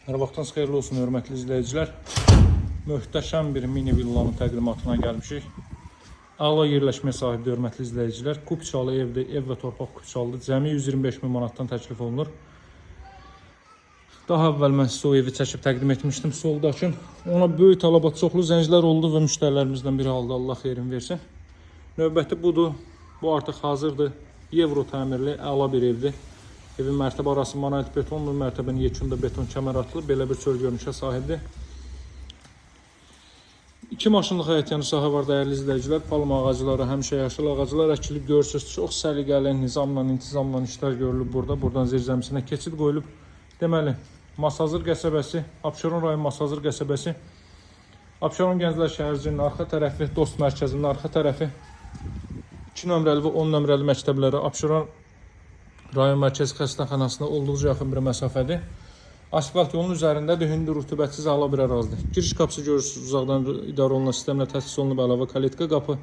Hər vaxtınız xeyirli olsun, hörmətli izləyicilər. Möhtəşəm bir mini villanın təqdimatına gəlmişik. Əla yerləşmə sahibi hörmətli izləyicilər. Kupçalı evdir, ev və torpaq kupçalıdır. Cəmi 125 min manatdan təklif olunur. Daha əvvəl mən sizə o evi çəkib təqdim etmişdim soldakın. Ona böyük tələbat, çoxlu zənclər oldu və müştərilərimizdən biri aldı. Allah xeyrin versin. Növbəti budur. Bu artıq hazırdır. Euro təmirli, əla bir evdir. Evin mərtəbə arası monolit betonlu, mərtəbənin yekunda beton kəmər atılıb, belə bir çöl görünüşə sahibdir. 2 maşınlıq həyətyanı sahə var dəyərli izləyicilər. Palma ağacları, həmişə yaşıl ağaclar əkilib, görürsünüz. Çox səliqəli, nizamla, intizamla işlər görülüb burada. Buradan zirzəmisinə keçid qoyulub. Deməli, Masazır qəsəbəsi, Abşeron rayon Masazır qəsəbəsi, Abşeron Gənclər şəhərcinin arxa tərəfi, Dost mərkəzinin arxa tərəfi, 2 nömrəli və 10 nömrəli məktəblərə Abşeron rayon mərkəzi xəstəxanasına olduqca yaxın bir məsafədir. Asfalt yolun üzərindədir, hündür, rütubətsiz əla bir ərazidir. Giriş qapısı görürsünüz, uzaqdan idarə olunan sistemlə təsis olunub, əlavə kaletka qapı.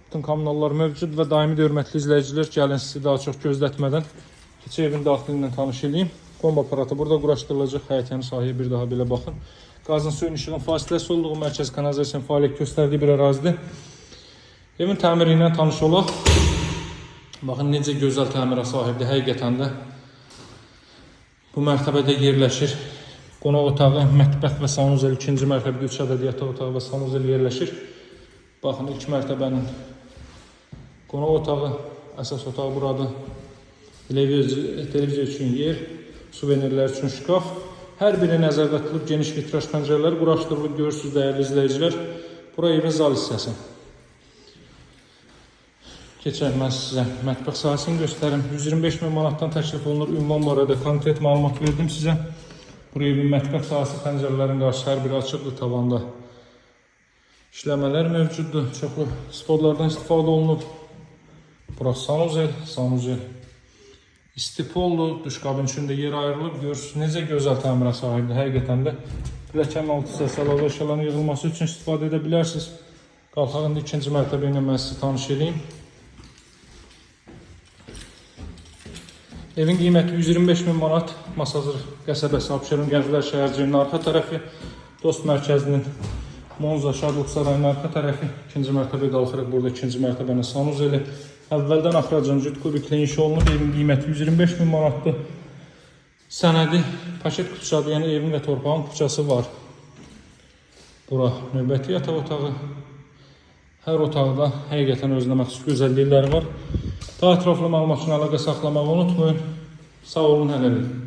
Bütün kommunallar mövcud və daimi hörmətli izləyicilər, gəlin sizi daha çox gözlətmədən keçə evin daxilindən tanış edeyim. Kombi aparatı burada quraşdırılacaq, həyətyanı sahəyə bir daha belə baxın. Qazın suyun işığın fasiləsi olduğu mərkəzi kanalizasiyanın fəaliyyət göstərdiyi bir ərazidir. Evin təmiri ilə tanış olaq. Baxın, necə gözəl təmirə sahibdir, həqiqətən də. Bu mərtəbədə yerləşir. Qonaq otağı, mətbəx və sanuzel, 2-ci mərtəbədə 3 ədəd yataq otağı və sanuzel yerləşir. Baxın, ilk mərtəbənin qonaq otağı, əsas otağı buradır. Televiziya üçün yer, suvenirlər üçün şkaf. Hər biri nəzərdə tutulub, geniş vitraj pəncərələr quraşdırılıb, görürsünüz dəyərli izləyicilər. Bura evin zal hissəsi. Keçək, mən sizə mətbəx sahəsini göstərim. 125 min manatdan təklif olunur. Ünvan barədə konkret məlumat verdim sizə. Buraya evin mətbəx sahəsi, pəncərələrin qarşı hər biri açıqdır, tavanda işləmələr mövcuddur. Çoxlu spodlardan istifadə olunub. Burası sanuzel. İstipollu, duşqabın içində yer ayrılıb. Görürsünüz, necə gözəl təmirə sahibdir. Həqiqətən də pilləkən altı səsi, əlavə əşyaların yığılması üçün istifadə edə bilərsiniz. Qalxaq indi 2-ci mərtəbə ilə mən sizi tanış edeyim. Evin qiyməti 125 min manat. Masazır qəsəbəsi, Abşeron Gənclər şəhərciyinin arxa tərəfi, Dost mərkəzinin Monza Şadlıq sarayının arxa tərəfi. 2-ci mərtəbəyə qalxırıq. Burada 2-ci mərtəbənin sanuzeli. Əvvəldən axıracınca kubiklə inşa olunub. Evin qiyməti 125 min manatdır. Sənədi paket kupçadır, yəni evin və torpağın kupçası var. Bura növbəti yataq otağı. Hər otaqda həqiqətən özünə məxsus gözəllikləri var. Daha ətraflı məlumat üçün əlaqə saxlamağı unutmayın. Sağ olun, hələlik.